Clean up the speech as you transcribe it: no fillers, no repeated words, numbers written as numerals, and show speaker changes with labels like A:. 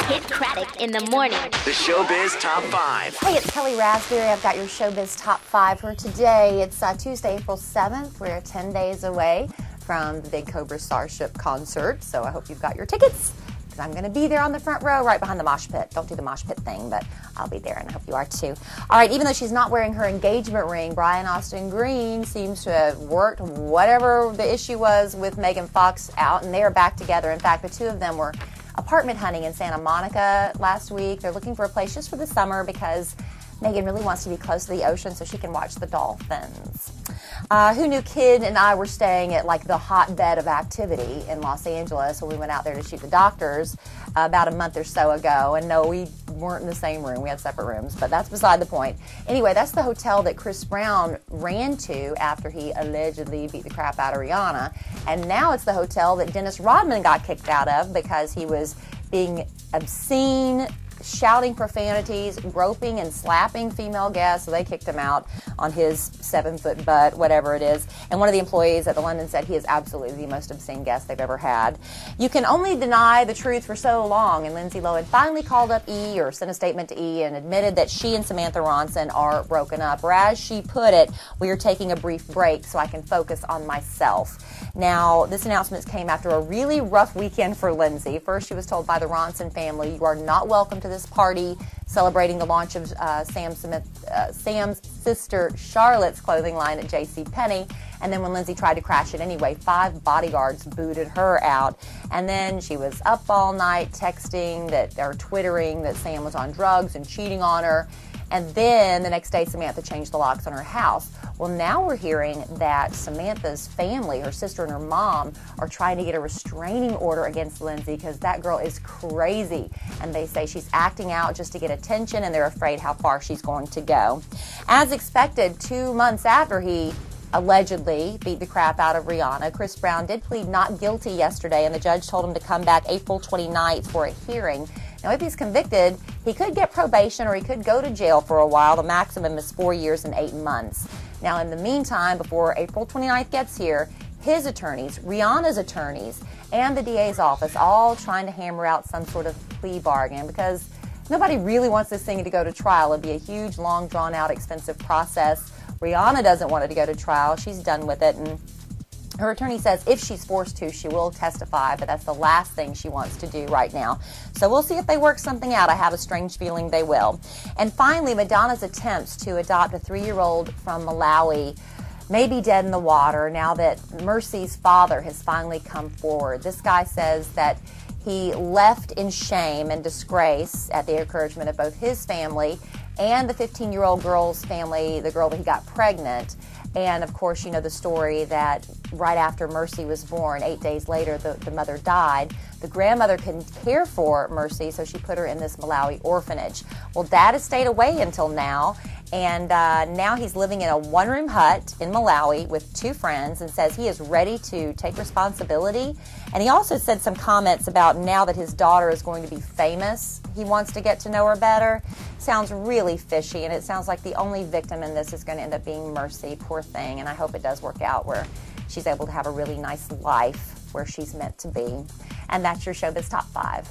A: Kidd Kraddick in the morning.
B: The Showbiz Top 5.
C: Hey, it's Kellie Rasberry. I've got your Showbiz Top 5 for today. It's Tuesday, April 7th. We're 10 days away from the big Cobra Starship concert, so I hope you've got your tickets, because I'm going to be there on the front row right behind the mosh pit. Don't do the mosh pit thing, but I'll be there, and I hope you are too. All right, even though she's not wearing her engagement ring, Brian Austin Green seems to have worked whatever the issue was with Megan Fox out, and they are back together. In fact, the two of them were apartment hunting in Santa Monica last week. They're looking for a place just for the summer because Megan really wants to be close to the ocean so she can watch the dolphins. Who knew Kidd and I were staying at like the hotbed of activity in Los Angeles when we went out there to shoot The Doctors about a month or so ago. And no, we weren't in the same room. We had separate rooms, but that's beside the point. Anyway, that's the hotel that Chris Brown ran to after he allegedly beat the crap out of Rihanna. And now it's the hotel that Dennis Rodman got kicked out of because he was being obscene, shouting profanities, groping and slapping female guests, so they kicked him out on his 7-foot butt, whatever it is. And one of the employees at the London said he is absolutely the most obscene guest they've ever had. You can only deny the truth for so long, and Lindsay Lohan finally called up E! or sent a statement to E! and admitted that she and Samantha Ronson are broken up. Or as she put it, we are taking a brief break so I can focus on myself. Now, this announcement came after a really rough weekend for Lindsay. First, she was told by the Ronson family, "You are not welcome to this party celebrating the launch of Sam's sister Charlotte's clothing line at JCPenney." And then when Lindsay tried to crash it anyway, 5 bodyguards booted her out. And then she was up all night texting or twittering that Sam was on drugs and cheating on her. And then the next day, Samantha changed the locks on her house. Well, now we're hearing that Samantha's family, her sister and her mom, are trying to get a restraining order against Lindsay because that girl is crazy. And they say she's acting out just to get attention, and they're afraid how far she's going to go. As expected, 2 months after he allegedly beat the crap out of Rihanna, Chris Brown did plead not guilty yesterday, and the judge told him to come back April 29th for a hearing. Now, if he's convicted, he could get probation or he could go to jail for a while. The maximum is 4 years and 8 months. Now, in the meantime, before April 29th gets here, his attorneys, Rihanna's attorneys, and the DA's office all trying to hammer out some sort of plea bargain because nobody really wants this thing to go to trial. It'd be a huge, long, drawn-out, expensive process. Rihanna doesn't want it to go to trial. She's done with it, and her attorney says if she's forced to, she will testify, but that's the last thing she wants to do right now. So we'll see if they work something out. I have a strange feeling they will. And finally, Madonna's attempts to adopt a 3-year-old from Malawi may be dead in the water now that Mercy's father has finally come forward. This guy says that he left in shame and disgrace at the encouragement of both his family and the 15-year-old girl's family, the girl that he got pregnant. And, of course, you know the story that right after Mercy was born, 8 days later, the mother died. The grandmother couldn't care for Mercy, so she put her in this Malawi orphanage. Well, Dad has stayed away until now, and now he's living in a 1-room hut in Malawi with 2 friends and says he is ready to take responsibility. And he also said some comments about now that his daughter is going to be famous, he wants to get to know her better. Sounds really fishy, and it sounds like the only victim in this is going to end up being Mercy. Poor thing, and I hope it does work out where she's able to have a really nice life where she's meant to be. And that's your Showbiz Top 5.